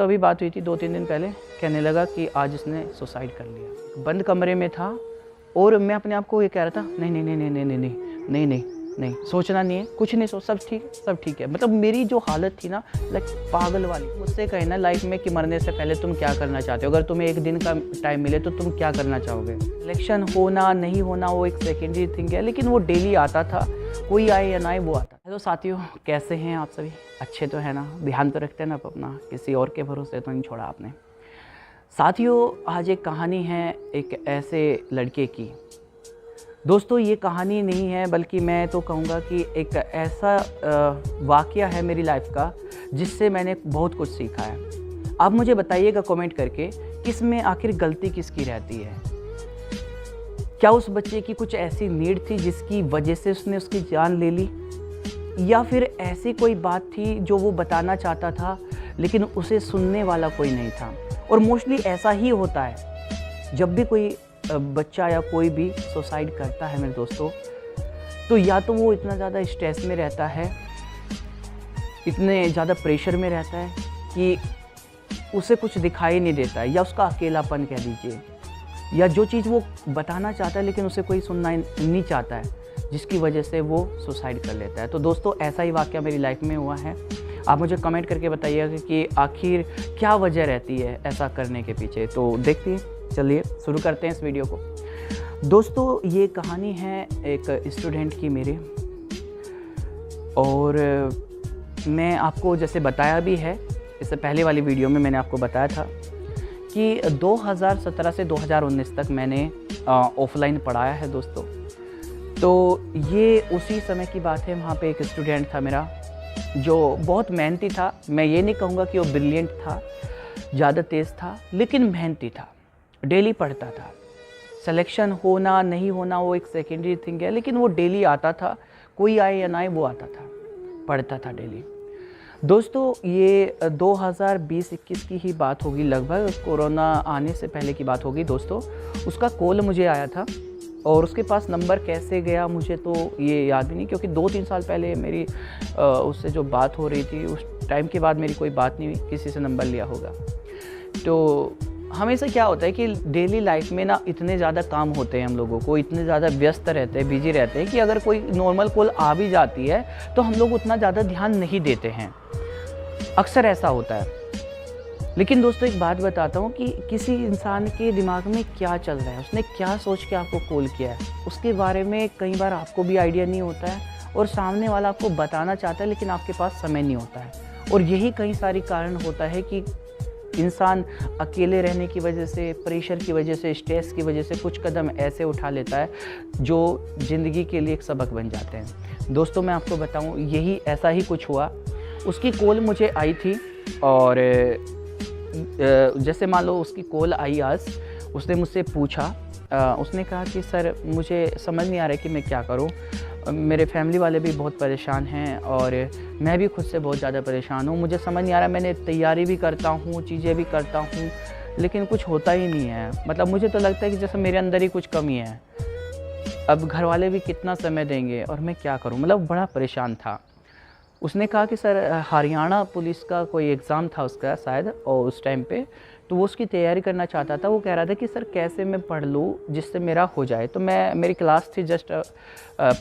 तो अभी बात हुई थी 2-3 दिन पहले, कहने लगा कि आज इसने सुसाइड कर लिया। बंद कमरे में था और मैं अपने आप को ये कह रहा था नहीं नहीं नहीं नहीं नहीं नहीं नहीं नहीं नहीं नहीं, सोचना नहीं है, कुछ नहीं सोच, सब ठीक है। मतलब मेरी जो हालत थी ना, लाइक पागल वाली। मुझसे कहे ना लाइफ में कि मरने से पहले तुम क्या करना चाहते हो, अगर तुम्हें एक दिन का टाइम मिले तो तुम क्या करना चाहोगे। इलेक्शन होना नहीं होना वो एक सेकेंडरी थिंग है, लेकिन वो डेली आता था, कोई आए या ना आए वो आता। हेलो साथियों, कैसे हैं आप सभी? अच्छे तो है ना? ध्यान तो रखते हैं ना आप अपना, किसी और के भरोसे तो नहीं छोड़ा आपने। साथियों, आज एक कहानी है एक ऐसे लड़के की। दोस्तों, ये कहानी नहीं है, बल्कि मैं तो कहूँगा कि एक ऐसा वाक़या है मेरी लाइफ का जिससे मैंने बहुत कुछ सीखा है। आप मुझे बताइएगा कमेंट करके कि इसमें आखिर गलती किसकी रहती है। क्या उस बच्चे की कुछ ऐसी नीड थी जिसकी वजह से उसने उसकी जान ले ली, या फिर ऐसी कोई बात थी जो वो बताना चाहता था लेकिन उसे सुनने वाला कोई नहीं था। और मोस्टली ऐसा ही होता है जब भी कोई बच्चा या कोई भी सुसाइड करता है मेरे दोस्तों, तो या तो वो इतना ज़्यादा स्ट्रेस में रहता है, इतने ज़्यादा प्रेशर में रहता है कि उसे कुछ दिखाई नहीं देता है, या उसका अकेलापन कह दीजिए, या जो चीज़ वो बताना चाहता है लेकिन उसे कोई सुनना नहीं चाहता है, जिसकी वजह से वो सुसाइड कर लेता है। तो दोस्तों, ऐसा ही वाक़या मेरी लाइफ में हुआ है। आप मुझे कमेंट करके बताइएगा कि आखिर क्या वजह रहती है ऐसा करने के पीछे। तो देखिए, चलिए शुरू करते हैं इस वीडियो को। दोस्तों, ये कहानी है एक स्टूडेंट की मेरे, और मैं आपको जैसे बताया भी है, इससे पहले वाली वीडियो में मैंने आपको बताया था कि 2017 से 2019 तक मैंने ऑफलाइन पढ़ाया है दोस्तों। तो ये उसी समय की बात है। वहाँ पे एक स्टूडेंट था मेरा जो बहुत मेहनती था। मैं ये नहीं कहूँगा कि वो ब्रिलियंट था, ज़्यादा तेज़ था, लेकिन मेहनती था, डेली पढ़ता था। सिलेक्शन होना नहीं होना वो एक सेकेंडरी थिंग है, लेकिन वो डेली आता था, कोई आए या ना आए वो आता था, पढ़ता था डेली। दोस्तों, ये 2020-21 की ही बात होगी लगभग, कोरोना आने से पहले की बात होगी दोस्तों। उसका कॉल मुझे आया था और उसके पास नंबर कैसे गया मुझे तो ये याद भी नहीं, क्योंकि 2-3 साल पहले मेरी उससे जो बात हो रही थी, उस टाइम के बाद मेरी कोई बात नहीं हुई, किसी से नंबर लिया होगा। तो हमेशा क्या होता है कि डेली लाइफ में ना इतने ज़्यादा काम होते हैं, हम लोगों को इतने ज़्यादा व्यस्त रहते हैं, बिजी रहते हैं कि अगर कोई नॉर्मल कॉल आ भी जाती है तो हम लोग उतना ज़्यादा ध्यान नहीं देते हैं। अक्सर ऐसा होता है। लेकिन दोस्तों, एक बात बताता हूँ कि किसी इंसान के दिमाग में क्या चल रहा है, उसने क्या सोच के आपको कॉल किया है, उसके बारे में कई बार आपको भी आइडिया नहीं होता है, और सामने वाला आपको बताना चाहता है लेकिन आपके पास समय नहीं होता है। और यही कई सारी कारण होता है कि इंसान अकेले रहने की वजह से, प्रेशर की वजह से, स्ट्रेस की वजह से कुछ कदम ऐसे उठा लेता है जो ज़िंदगी के लिए एक सबक बन जाते हैं। दोस्तों, मैं आपको बताऊं, यही ऐसा ही कुछ हुआ। उसकी कॉल मुझे आई थी, और जैसे मान लो उसकी कॉल आई आज, उसने मुझसे पूछा, उसने कहा कि सर मुझे समझ नहीं आ रहा है कि मैं क्या करूं, मेरे फैमिली वाले भी बहुत परेशान हैं और मैं भी खुद से बहुत ज़्यादा परेशान हूँ, मुझे समझ नहीं आ रहा, मैंने तैयारी भी करता हूँ, चीज़ें भी करता हूँ, लेकिन कुछ होता ही नहीं है। मतलब मुझे तो लगता है कि जैसे मेरे अंदर ही कुछ कमी है। अब घर वाले भी कितना समय देंगे और मैं क्या करूँ, मतलब बड़ा परेशान था। उसने कहा कि सर हरियाणा पुलिस का कोई एग्ज़ाम था उसका शायद, और उस टाइम पे तो वो उसकी तैयारी करना चाहता था। वो कह रहा था कि सर कैसे मैं पढ़ लूँ जिससे मेरा हो जाए। तो मेरी क्लास थी जस्ट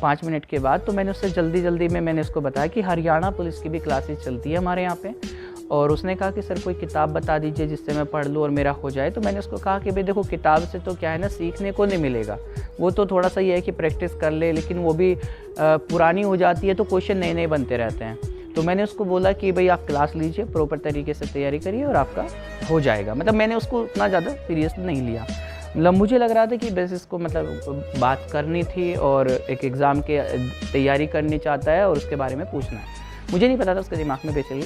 5 मिनट के बाद, तो मैंने उससे जल्दी में मैंने उसको बताया कि हरियाणा पुलिस की भी क्लासेस चलती है हमारे यहाँ पे। और उसने कहा कि सर कोई किताब बता दीजिए जिससे मैं पढ़ लूँ और मेरा हो जाए। तो मैंने उसको कहा कि भाई देखो, किताब से तो क्या है ना, सीखने को नहीं मिलेगा, वो तो थोड़ा सा ये है कि प्रैक्टिस कर ले, लेकिन वो भी पुरानी हो जाती है तो क्वेश्चन नए बनते रहते हैं। तो मैंने उसको बोला कि भाई आप क्लास लीजिए, प्रॉपर तरीके से तैयारी करिए और आपका हो जाएगा। मतलब मैंने उसको उतना ज़्यादा सीरियस नहीं लिया। मतलब मुझे लग रहा था कि बस इसको मतलब बात करनी थी और एक एग्ज़ाम के तैयारी करनी चाहता है और उसके बारे में पूछना है। मुझे नहीं पता था उसके दिमाग में बेसिकली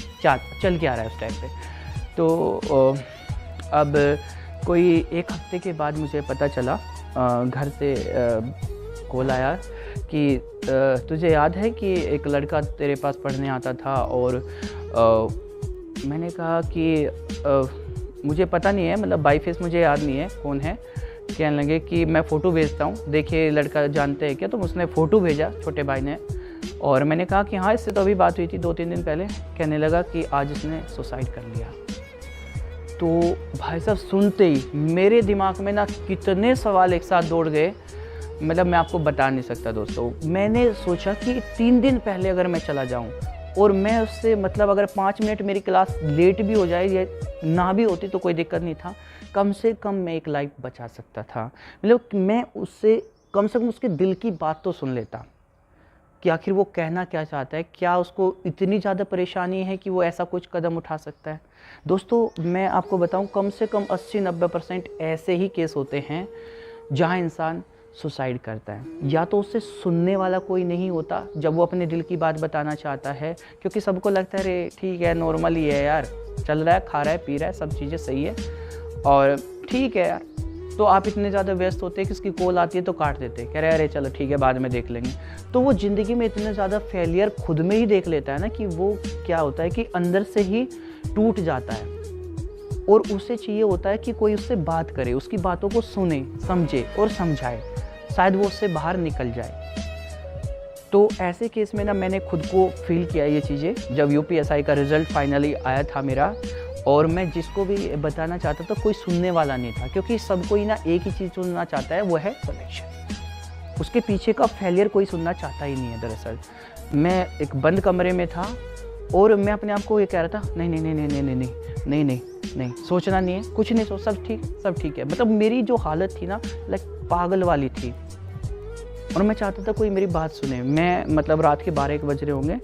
चल क्या रहा है उस टाइम पे। तो अब कोई 1 हफ्ते के बाद मुझे पता चला, घर से कॉल आया कि तुझे याद है कि एक लड़का तेरे पास पढ़ने आता था। और मैंने कहा कि मुझे पता नहीं है, मतलब बाई फेस मुझे याद नहीं है कौन है। कहने लगे कि मैं फ़ोटो भेजता हूँ, देखिए लड़का जानते हैं क्या। तो उसने फ़ोटो भेजा, छोटे भाई ने, और मैंने कहा कि हाँ, इससे तो अभी बात हुई थी 2-3 दिन पहले। कहने लगा कि आज इसने सुसाइड कर लिया। तो भाई साहब सुनते ही मेरे दिमाग में ना कितने सवाल एक साथ दौड़ गए, मतलब मैं आपको बता नहीं सकता दोस्तों। मैंने सोचा कि 3 दिन पहले अगर मैं चला जाऊं और मैं उससे मतलब अगर 5 मिनट मेरी क्लास लेट भी हो जाए या ना भी होती तो कोई दिक्कत नहीं था, कम से कम मैं एक लाइफ बचा सकता था। मतलब मैं उससे कम से कम उसके दिल की बात तो सुन लेता कि आखिर वो कहना क्या चाहता है, क्या उसको इतनी ज़्यादा परेशानी है कि वो ऐसा कुछ कदम उठा सकता है। दोस्तों मैं आपको बताऊं, कम से कम 80-90% ऐसे ही केस होते हैं जहां इंसान सुसाइड करता है, या तो उससे सुनने वाला कोई नहीं होता जब वो अपने दिल की बात बताना चाहता है, क्योंकि सबको लगता है अरे ठीक है नॉर्मल ही है यार, चल रहा है, खा रहा है, पी रहा है, सब चीज़ें सही है और ठीक है यार। तो आप इतने ज़्यादा व्यस्त होते हैं कि उसकी कॉल आती है तो काट देते हैं, कह रहे अरे चलो ठीक है बाद में देख लेंगे। तो वो ज़िंदगी में इतने ज़्यादा फेलियर खुद में ही देख लेता है ना कि वो क्या होता है कि अंदर से ही टूट जाता है और उसे चाहिए होता है कि कोई उससे बात करे, उसकी बातों को सुने, समझे और समझाए, शायद वो उससे बाहर निकल जाए। तो ऐसे केस में ना मैंने खुद को फील किया ये चीज़ें जब यूपीएसआई का रिज़ल्ट फाइनली आया था मेरा, और मैं जिसको भी बताना चाहता था कोई सुनने वाला नहीं था, क्योंकि सबको ही ना एक ही चीज़ सुनना चाहता है, वो है सिलेक्शन। उसके पीछे का फेलियर कोई सुनना चाहता ही नहीं है। दरअसल मैं एक बंद कमरे में था और मैं अपने आप को ये कह रहा था नहीं नहीं नहीं नहीं नहीं नहीं नहीं नहीं नहीं सोचना नहीं है, कुछ नहीं सोच, सब ठीक है। मतलब मेरी जो हालत थी ना लाइक पागल वाली थी और मैं चाहता था कोई मेरी बात सुने। मैं मतलब रात के 12-1 बज रहे होंगे,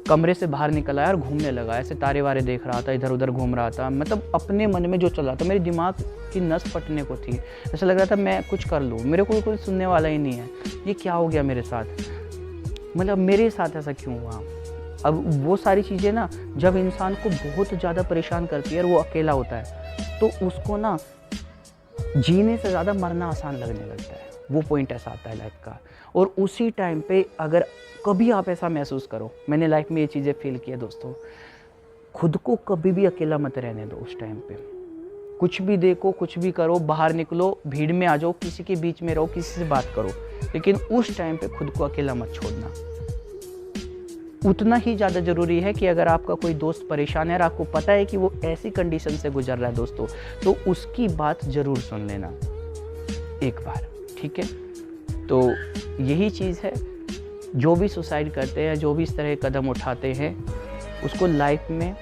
कमरे से बाहर निकल आया और घूमने लगा, ऐसे तारे वारे देख रहा था, इधर उधर घूम रहा था, मतलब अपने मन में जो चल रहा था। मेरे दिमाग की नस फटने को थी, ऐसा लग रहा था मैं कुछ कर लूँ, मेरे को कोई सुनने वाला ही नहीं है, ये क्या हो गया मेरे साथ, मतलब मेरे साथ ऐसा क्यों हुआ। अब वो सारी चीज़ें ना जब इंसान को बहुत ज़्यादा परेशान करती है और वो अकेला होता है तो उसको ना जीने से ज़्यादा मरना आसान लगने लगता है। वो पॉइंट ऐसा आता है लाइफ का। और उसी टाइम पे अगर कभी आप ऐसा महसूस करो, मैंने लाइफ में ये चीज़ें फील की है दोस्तों, खुद को कभी भी अकेला मत रहने दो। उस टाइम पे कुछ भी देखो, कुछ भी करो, बाहर निकलो, भीड़ में आ जाओ, किसी के बीच में रहो, किसी से बात करो, लेकिन उस टाइम पे खुद को अकेला मत छोड़ना। उतना ही ज़्यादा ज़रूरी है कि अगर आपका कोई दोस्त परेशान है और आपको पता है कि वो ऐसी कंडीशन से गुजर रहा है दोस्तों, तो उसकी बात ज़रूर सुन लेना एक बार, ठीक है। तो यही चीज़ है, जो भी सुसाइड करते हैं, जो भी इस तरह के कदम उठाते हैं, उसको लाइफ में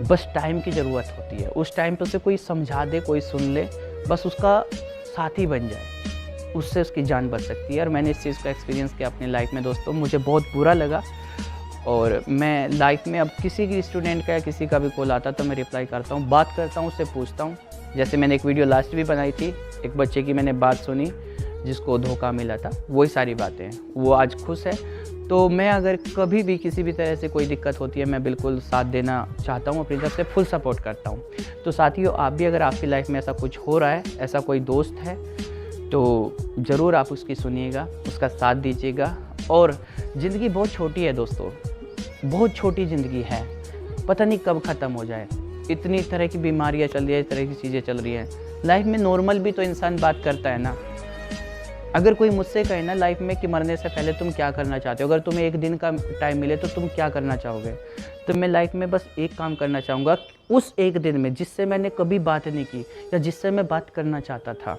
बस टाइम की ज़रूरत होती है। उस टाइम पे उसे कोई समझा दे, कोई सुन ले, बस उसका साथी बन जाए, उससे उसकी जान बच सकती है। और मैंने इस चीज़ का एक्सपीरियंस किया अपनी लाइफ में दोस्तों, मुझे बहुत बुरा लगा। और मैं लाइफ में अब किसी की स्टूडेंट का या किसी का भी कॉल आता तो मैं रिप्लाई करता हूँ, बात करता हूँ, उससे पूछता हूँ। जैसे मैंने एक वीडियो लास्ट भी बनाई थी, एक बच्चे की मैंने बात सुनी जिसको धोखा मिला था, वही सारी बातें हैं। वो आज खुश है। तो मैं अगर कभी भी किसी भी तरह से कोई दिक्कत होती है, मैं बिल्कुल साथ देना चाहता हूँ, अपनी तरफ से फुल सपोर्ट करता हूँ। तो साथियों, आप भी अगर आपकी लाइफ में ऐसा कुछ हो रहा है, ऐसा कोई दोस्त है, तो ज़रूर आप उसकी सुनिएगा, उसका साथ दीजिएगा। और ज़िंदगी बहुत छोटी है दोस्तों, बहुत छोटी ज़िंदगी है, पता नहीं कब ख़त्म हो जाए। इतनी तरह की बीमारियाँ चल रही है, इस तरह की चीज़ें चल रही हैं लाइफ में। नॉर्मल भी तो इंसान बात करता है ना। अगर कोई मुझसे कहे ना लाइफ में कि मरने से पहले तुम क्या करना चाहते हो, अगर तुम्हें एक दिन का टाइम मिले तो तुम क्या करना चाहोगे, तो मैं लाइफ में बस एक काम करना चाहूँगा, उस एक दिन में जिससे मैंने कभी बात नहीं की या जिससे मैं बात करना चाहता था,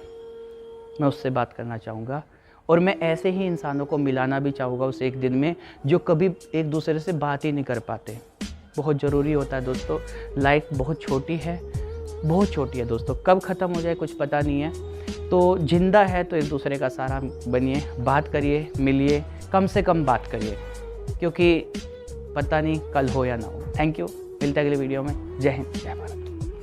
मैं उससे बात करना चाहूँगा। और मैं ऐसे ही इंसानों को मिलाना भी चाहूँगा उस एक दिन में जो कभी एक दूसरे से बात ही नहीं कर पाते। बहुत ज़रूरी होता है दोस्तों, लाइफ बहुत छोटी है, बहुत छोटी है दोस्तों, कब ख़त्म हो जाए कुछ पता नहीं है। तो जिंदा है तो एक दूसरे का सहारा बनिए, बात करिए, मिलिए, कम से कम बात करिए, क्योंकि पता नहीं कल हो या ना हो। थैंक यू, मिलते हैं अगले वीडियो में। जय हिंद, जय भारत।